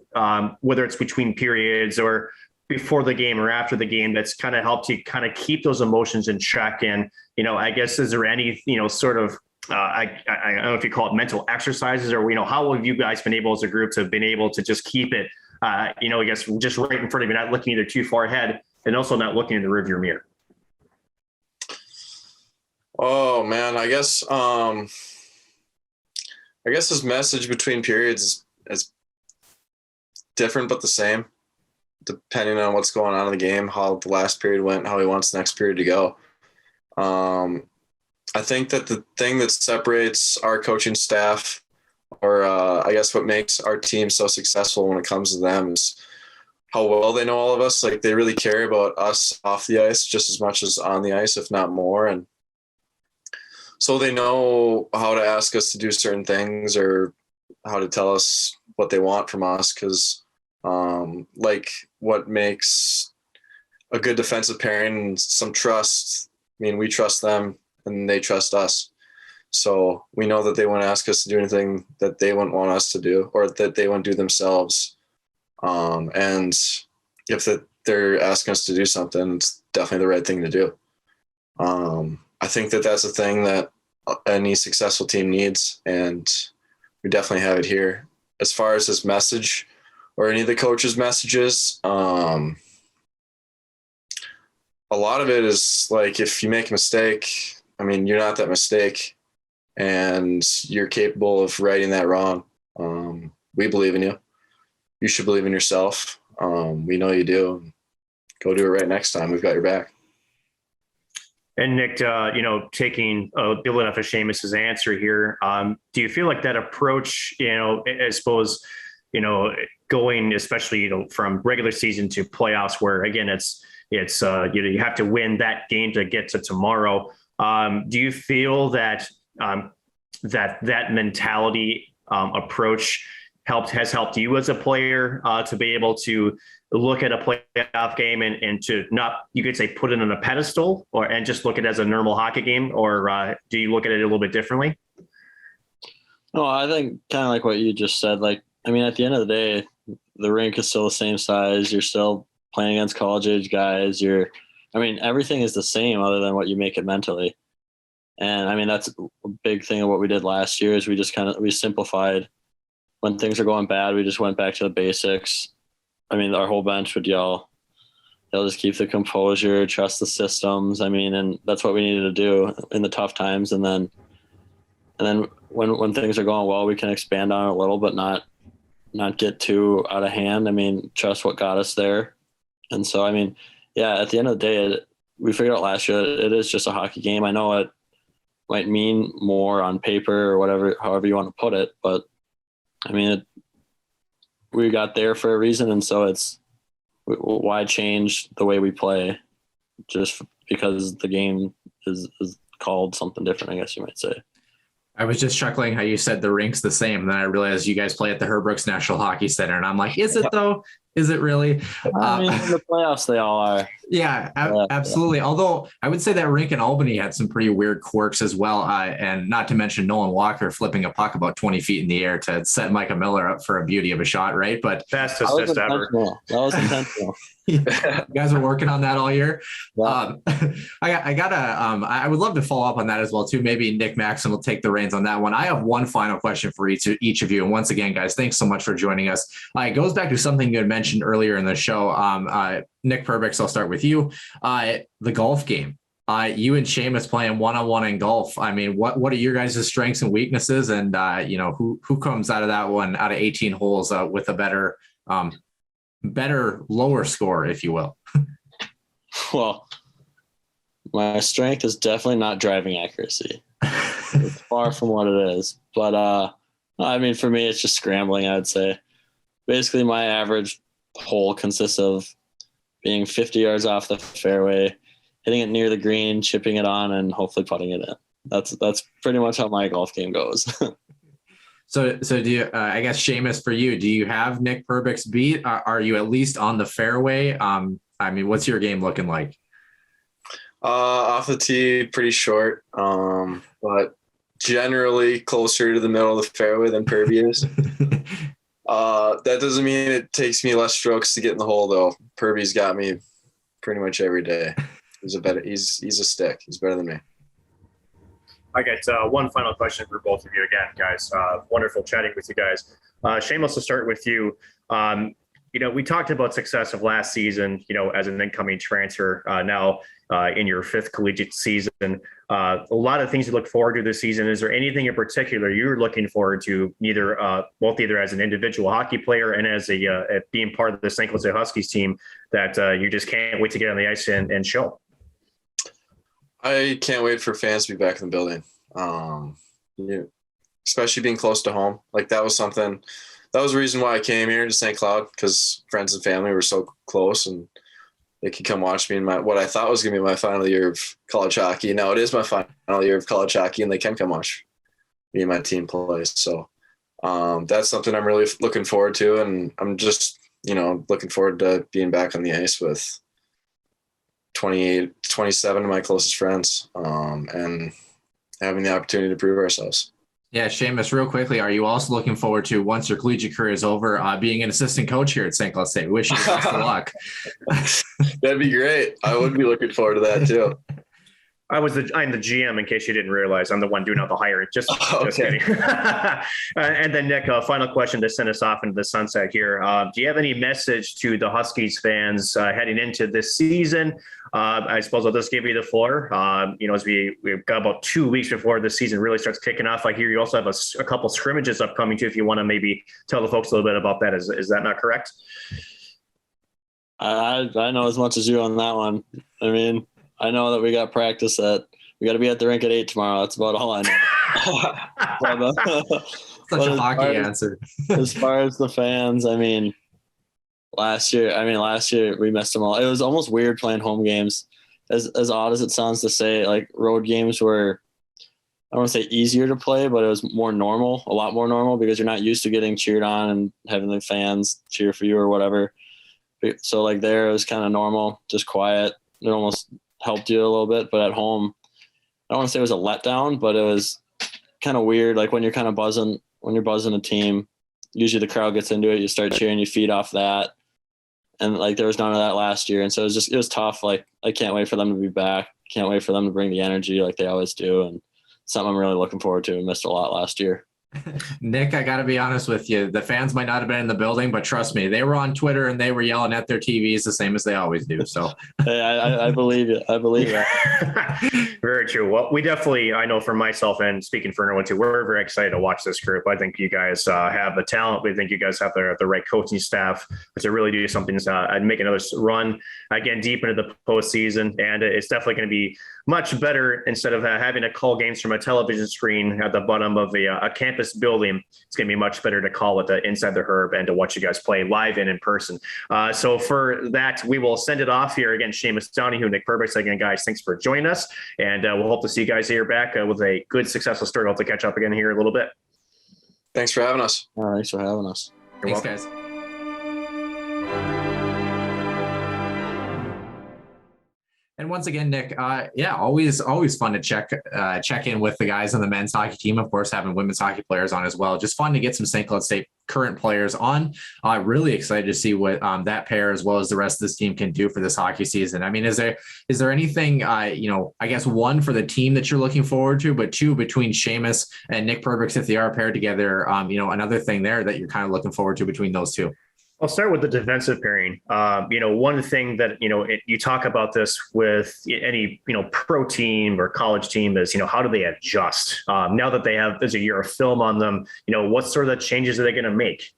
whether it's between periods or before the game or after the game, that's kind of helped you kind of keep those emotions in check? And, I guess, is there any, sort of, I don't know if you call it mental exercises, or, how have you guys been able as a group to have been able to just keep it, I guess, just right in front of you, not looking either too far ahead and also not looking in the rearview mirror? Oh man, I guess his message between periods is different but the same, depending on what's going on in the game, how the last period went, how he wants the next period to go. I think that the thing that separates our coaching staff, or I guess what makes our team so successful when it comes to them, is how well they know all of us. Like, they really care about us off the ice just as much as on the ice, if not more. And so they know how to ask us to do certain things or how to tell us what they want from us. Because like what makes a good defensive pairing and some trust, I mean, we trust them and they trust us. So we know that they won't ask us to do anything that they wouldn't want us to do, or that they won't do themselves. And if they're asking us to do something, it's definitely the right thing to do. I think that that's a thing that any successful team needs, and we definitely have it here. As far as his message or any of the coaches' messages, a lot of it is like, if you make a mistake, I mean, you're not that mistake, and you're capable of righting that wrong. We believe in you. You should believe in yourself. We know you do. Go do it right next time. We've got your back. And Nick, taking building off of Seamus's answer here, do you feel like that approach, I suppose, going especially, from regular season to playoffs, where again, it's you have to win that game to get to tomorrow. Do you feel that that mentality approach has helped you as a player to be able to look at a playoff game and to not, you could say, put it on a pedestal, and just look at it as a normal hockey game? Or do you look at it a little bit differently? No, I think kind of like what you just said. Like, I mean, at the end of the day, the rink is still the same size. You're still playing against college age guys. Everything is the same other than what you make it mentally. And I mean, that's a big thing of what we did last year, is we simplified. When things are going bad, we just went back to the basics. I mean, our whole bench would yell, they'll just keep the composure, trust the systems. I mean, and that's what we needed to do in the tough times. And then when things are going well, we can expand on it a little, but not get too out of hand. I mean, trust what got us there. And so, I mean, yeah, at the end of the day, we figured out last year it is just a hockey game. I know it might mean more on paper or whatever, however you want to put it, but I mean, we got there for a reason. And so why change the way we play just because the game is called something different, I guess you might say. I was just chuckling how you said the rink's the same. And then I realized you guys play at the Perbix National Hockey Center. And I'm like, is it though? Is it really? I mean, in the playoffs, they all are. Yeah, absolutely. Although I would say that rink in Albany had some pretty weird quirks as well. And not to mention Nolan Walker flipping a puck about 20 feet in the air to set Micah Miller up for a beauty of a shot, right? But Best assist ever. That was intentional. you guys were working on that all year. Yeah. I would love to follow up on that as well too. Maybe Nick Maxon will take the reins on that one. I have one final question for each of you. And once again, guys, thanks so much for joining us. It goes back to something you had mentioned earlier in the show. Nick Perbix, I'll start with you. The golf game. You and Seamus playing one-on-one in golf. I mean, what are your guys' strengths and weaknesses? And who comes out of that one out of 18 holes with a better lower score, if you will? Well, my strength is definitely not driving accuracy. It's far from what it is. But I mean, for me, it's just scrambling, I'd say. Basically, my average hole consists of being 50 yards off the fairway, hitting it near the green, chipping it on, and hopefully putting it in. That's pretty much how my golf game goes. So do you, I guess, Seamus, for you, do you have Nick Perbix beat? Are you at least on the fairway? I mean, what's your game looking like? Off the tee, pretty short, but generally closer to the middle of the fairway than Perby is. That doesn't mean it takes me less strokes to get in the hole, though. Perby's got me pretty much every day. He's a stick. He's better than me. I got one final question for both of you again, guys. Wonderful chatting with you guys. Seamus, to start with you. We talked about success of last season, as an incoming transfer, now in your fifth collegiate season. A lot of things you look forward to this season. Is there anything in particular you're looking forward to, either as an individual hockey player and as being part of the St. Cloud Huskies team, that you just can't wait to get on the ice and show? I can't wait for fans to be back in the building. Especially being close to home. Like that was the reason why I came here to St. Cloud, because friends and family were so close and they could come watch me in what I thought was going to be my final year of college hockey. Now it is my final year of college hockey, and they can come watch me and my team play. So that's something I'm really looking forward to. And I'm just, looking forward to being back on the ice with 27 of my closest friends, and having the opportunity to prove ourselves. Yeah, Seamus, real quickly, are you also looking forward to, once your collegiate career is over, being an assistant coach here at St. Cloud State? Wish you the best of luck. That'd be great. I would be looking forward to that too. I'm the GM, in case you didn't realize. I'm the one doing all the hiring. Just kidding. And then, Nick, final question to send us off into the sunset here. Do you have any message to the Huskies fans heading into this season? I suppose I'll just give you the floor. As we've got about 2 weeks before the season really starts kicking off. I hear you also have a couple scrimmages upcoming too, if you want to maybe tell the folks a little bit about that. Is that not correct? I know as much as you on that one. I mean, I know that we got practice we got to be at the rink at 8 tomorrow. That's about all I know. Such a hockey answer. As far as the fans, I mean, last year we missed them all. It was almost weird playing home games. As odd as it sounds to say, like road games were, I don't want to say easier to play, but it was a lot more normal, because you're not used to getting cheered on and having the fans cheer for you or whatever. So like there, it was kind of normal, just quiet. It almost helped you a little bit, but at home, I don't want to say it was a letdown, but it was kind of weird. Like when you're kind of buzzing, when you're buzzing a team, usually the crowd gets into it, you start cheering, you feed off that. And like there was none of that last year. And so it was tough. Like I can't wait for them to be back. Can't wait for them to bring the energy like they always do. And something I'm really looking forward to. I missed a lot last year. Nick, I got to be honest with you. The fans might not have been in the building, but trust me, they were on Twitter and they were yelling at their TVs the same as they always do. So hey, I believe it. I believe that. Very true. Well, we definitely, I know for myself and speaking for everyone too, we're very excited to watch this group. I think you guys have the talent. We think you guys have the right coaching staff to really do something and make another run again deep into the postseason. And it's definitely going to be much better instead of having to call games from a television screen at the bottom of a campus building. It's going to be much better to call it inside the Herb and to watch you guys play live and in person. So for that, we will send it off here again. Seamus Donohue, Nick Perbix. Again, guys, thanks for joining us. And we'll hope to see you guys here back with a good, successful story. We'll have to catch up again here a little bit. Thanks for having us. Thanks for having us. thanks, guys. And once again, Nick, always fun to check in with the guys on the men's hockey team. Of course, having women's hockey players on as well. Just fun to get some St. Cloud State current players on. Really excited to see what that pair as well as the rest of this team can do for this hockey season. I mean, is there anything, I guess one for the team that you're looking forward to, but two between Seamus and Nick Perbix, if they are paired together, another thing there that you're kind of looking forward to between those two? I'll start with the defensive pairing. One thing that, you talk about this with any, pro team or college team is, how do they adjust now that there's a year of film on them? What sort of changes are they going to make?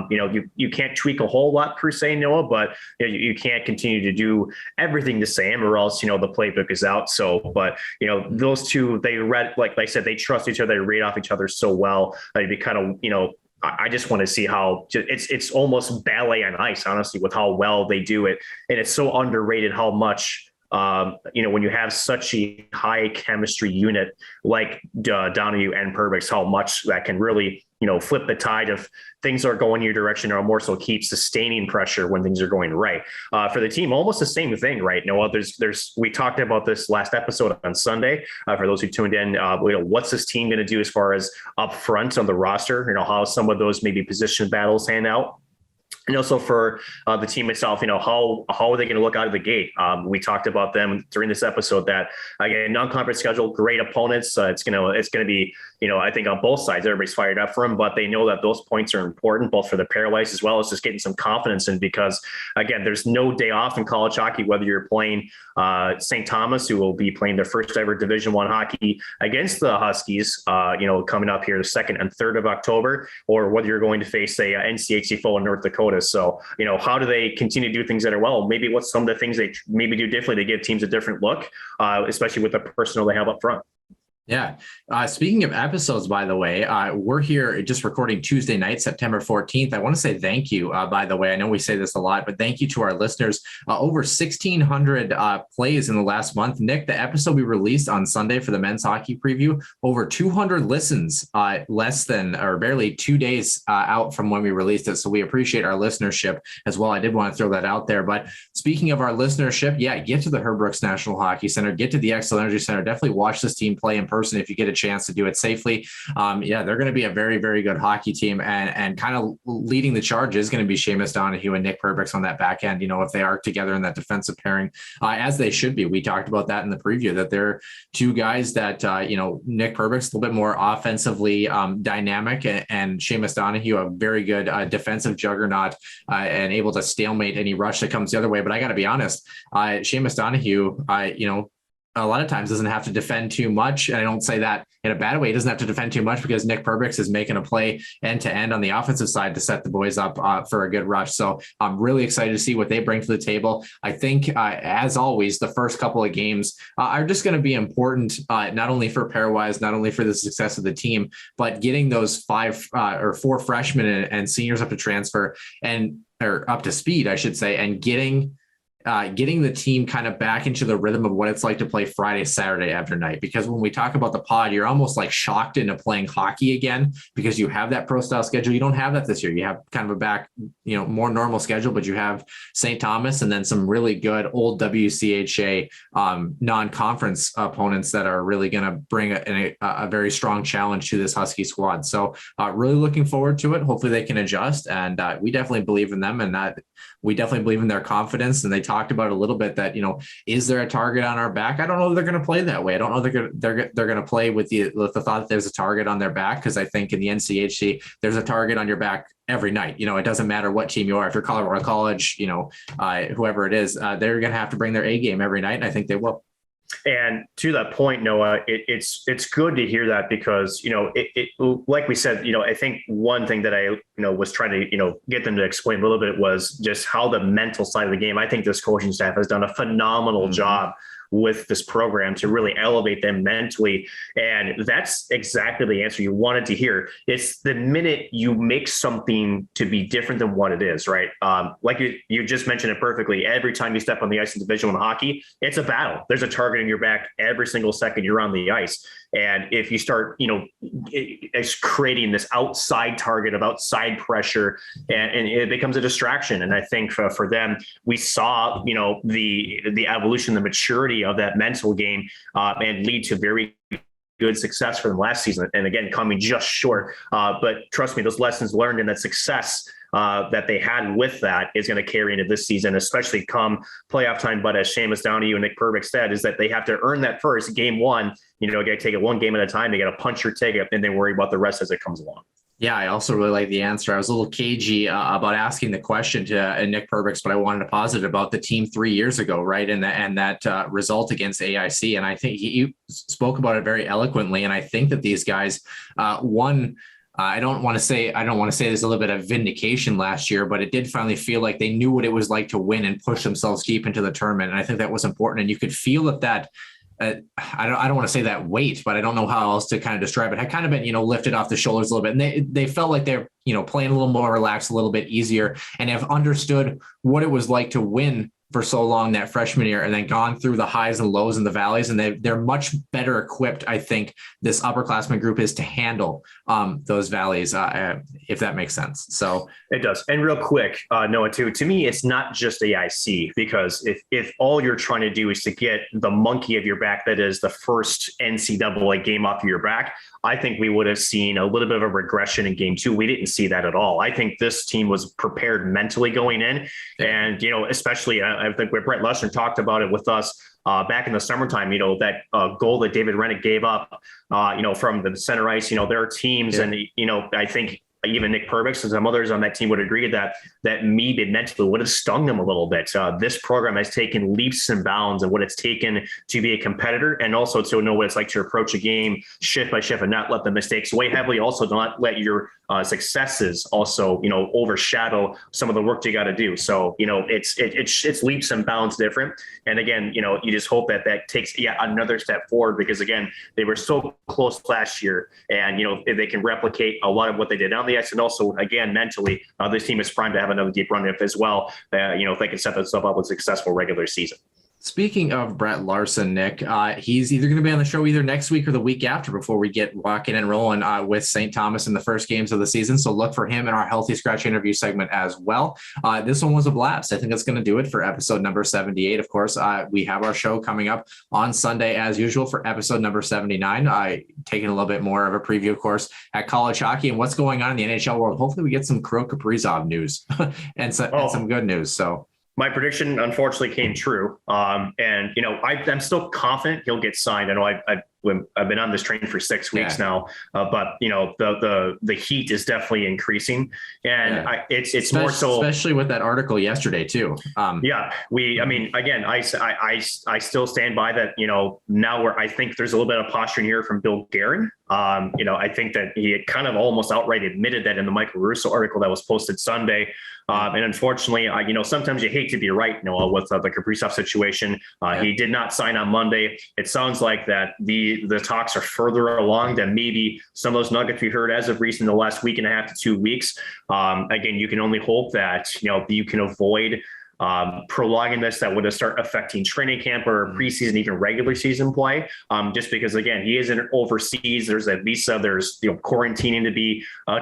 You can't tweak a whole lot per se, Noah, but you can't continue to do everything the same or else, the playbook is out. So, but, those two, they read, like I said, they trust each other, they read off each other so well. It'd be kind of, I just want to see how it's almost ballet on ice, honestly, with how well they do it. And it's so underrated how much, when you have such a high chemistry unit like Donohue and Perbix, how much that can really, flip the tide of things are going your direction or more so keep sustaining pressure when things are going right. For the team, almost the same thing, right? Noah, we talked about this last episode on Sunday. For those who tuned in, what's this team going to do as far as up front on the roster? How some of those maybe position battles hand out. And also for the team itself, how are they going to look out of the gate? We talked about them during this episode that, again, non-conference schedule, great opponents. It's going to be, I think on both sides, everybody's fired up for them, but they know that those points are important, both for the pairwise as well as just getting some confidence in, because again, there's no day off in college hockey, whether you're playing St. Thomas, who will be playing their first ever Division I hockey against the Huskies, coming up here the 2nd and 3rd of October, or whether you're going to face a NCHC foe in North Dakota. So, how do they continue to do things that are well? Maybe what's some of the things they maybe do differently to give teams a different look, especially with the personnel they have up front. Yeah. Speaking of episodes, by the way, we're here just recording Tuesday night, September 14th. I want to say thank you, by the way. I know we say this a lot, but thank you to our listeners. Over 1,600 plays in the last month. Nick, the episode we released on Sunday for the men's hockey preview, over 200 listens, less than or barely 2 days out from when we released it. So we appreciate our listenership as well. I did want to throw that out there. But speaking of our listenership, get to the Herb Brooks National Hockey Center, get to the Xcel Energy Center. Definitely watch this team play in person if you get a chance to do it safely. They're going to be a very, very good hockey team, and kind of leading the charge is going to be Seamus Donohue and Nick Perbix on that back end. If they are together in that defensive pairing, as they should be. We talked about that in the preview, that they're two guys that, Nick Perbix a little bit more offensively dynamic, and Seamus Donohue a very good defensive juggernaut and able to stalemate any rush that comes the other way. But I got to be honest, Seamus Donohue, a lot of times doesn't have to defend too much. And I don't say that in a bad way. He doesn't have to defend too much because Nick Perbix is making a play end to end on the offensive side to set the boys up for a good rush. So I'm really excited to see what they bring to the table. I think, as always, the first couple of games are just going to be important, not only for pairwise, not only for the success of the team, but getting those 5 or 4 freshmen and seniors up to transfer or up to speed, I should say, and getting the team kind of back into the rhythm of what it's like to play Friday, Saturday after night. Because when we talk about the pod, you're almost like shocked into playing hockey again because you have that pro style schedule. You don't have that this year. You have kind of a back, more normal schedule, but you have St. Thomas and then some really good old WCHA non-conference opponents that are really going to bring a very strong challenge to this Husky squad. So really looking forward to it. Hopefully they can adjust, and we definitely believe in them, and that we definitely believe in their confidence. And they talked about a little bit that, is there a target on our back? I don't know if they're going to play that way. I don't know if they're going to play with the thought that there's a target on their back, because I think in the NCHC, there's a target on your back every night. It doesn't matter what team you are. If you're Colorado College, whoever it is, they're going to have to bring their A game every night. And I think they will. And to that point, Noah, it's good to hear that, because, like we said, I think one thing that I, was trying to, get them to explain a little bit was just how the mental side of the game. I think this coaching staff has done a phenomenal job with this program to really elevate them mentally. And that's exactly the answer you wanted to hear. It's the minute you make something to be different than what it is, right? Like you just mentioned it perfectly. Every time you step on the ice in Division I hockey, it's a battle. There's a target in your back every single second you're on the ice. And if you start, it's creating this outside target of outside pressure, and it becomes a distraction. And I think for them, we saw, the evolution, the maturity maturity of that mental game and lead to very good success for them last season. And again, coming just short. But trust me, those lessons learned and that success that they had with that is going to carry into this season, especially come playoff time. But as Seamus Donohue and Nick Perbix said, is that they have to earn that first game one. You got to take it one game at a time. They got to punch your ticket and then worry about the rest as it comes along. Yeah, I also really like the answer. I was a little cagey about asking the question to Nick Perbix, but I wanted to posit about the team 3 years ago, right? And that result against AIC. And I think he spoke about it very eloquently. And I think that these guys won. I don't want to say there's a little bit of vindication last year, but it did finally feel like they knew what it was like to win and push themselves deep into the tournament. And I think that was important. And you could feel that I don't want to say that weight, but I don't know how else to kind of describe it. Had kind of been, lifted off the shoulders a little bit, and they felt like they're, playing a little more relaxed, a little bit easier, and have understood what it was like to win for so long that freshman year, and then gone through the highs and lows and the valleys. And they're much better equipped, I think, this upperclassmen group is to handle those valleys, if that makes sense. So it does. And real quick, Noah, too, to me, it's not just AIC, because if all you're trying to do is to get the monkey of your back, that is the first NCAA game off of your back, I think we would have seen a little bit of a regression in game two. We didn't see that at all. I think this team was prepared mentally going in. And, especially I think where Brett Lester talked about it with us back in the summertime, that goal that David Rennick gave up, from the center ice, there are teams and, I think even Nick Perbix and some others on that team would agree that maybe mentally would have stung them a little bit. This program has taken leaps and bounds and what it's taken to be a competitor, and also to know what it's like to approach a game shift by shift and not let the mistakes weigh heavily. Also, do not let your successes also, overshadow some of the work you got to do. So, it's leaps and bounds different. And again, you just hope that takes another step forward, because again, they were so close last year, and, if they can replicate a lot of what they did on the ice, and also again, mentally, this team is primed to have another deep run as well. If they can set themselves up with a successful regular season. Speaking of Brett Larson, Nick, he's either going to be on the show either next week or the week after before we get walking and rolling with St. Thomas in the first games of the season. So look for him in our Healthy Scratch interview segment as well. This one was a blast. I think that's going to do it for episode number 78. Of course, we have our show coming up on Sunday as usual for episode number 79. Taking a little bit more of a preview, of course, at college hockey and what's going on in the NHL world. Hopefully we get some Kirill Kaprizov news and some good news. So my prediction, unfortunately, came true. And, I'm still confident he'll get signed. I know I've been on this train for 6 weeks now, but the heat is definitely increasing, and it's more so, especially with that article yesterday too. Again, I still stand by that. Now where I think there's a little bit of posturing here from Bill Guerin. I think that he had kind of almost outright admitted that in the Michael Russo article that was posted Sunday. And unfortunately, sometimes you hate to be right, Noah, with the Kaprizov situation. He did not sign on Monday. It sounds like that the talks are further along than maybe some of those nuggets we heard as of recent, the last week and a half to 2 weeks. Again, you can only hope that, you can avoid prolonging this, that would start affecting training camp or preseason, even regular season play. Just because, again, he isn't overseas. There's a visa. There's quarantining to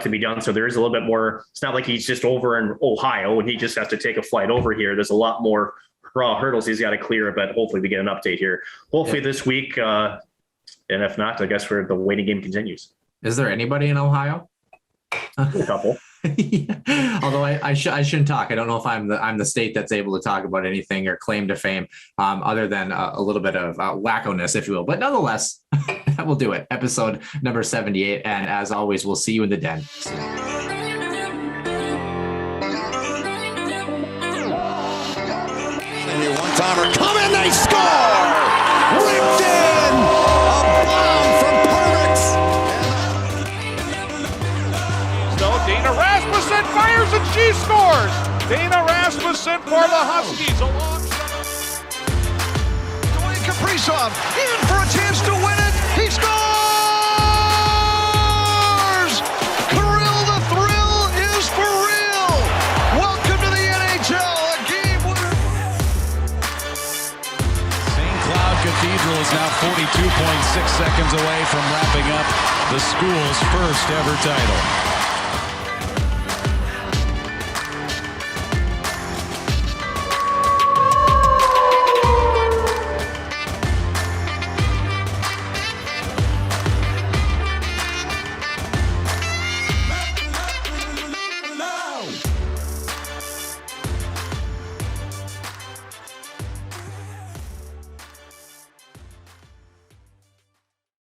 be done. So there is a little bit more. It's not like he's just over in Ohio and he just has to take a flight over here. There's a lot more hurdles he's got to clear. But hopefully we get an update here. Hopefully this week. And if not, I guess the waiting game continues. Is there anybody in Ohio? A couple. Although I shouldn't talk. I don't know if I'm the state that's able to talk about anything or claim to fame other than a little bit of wackoness, if you will. But nonetheless, that will do it. Episode number 78. And as always, we'll see you in the den. One-timer coming, they score! Ripped in! A bomb from Perbix! So Dana Rasmussen fires and she scores! Dana Rasmussen for the Huskies alongside Dwayne Kaprizov in for a chance to win it! He scores! Kirill the Thrill is for real! Welcome to the NHL, a game winner! St. Cloud Cathedral is now 42.6 seconds away from wrapping up the school's first ever title.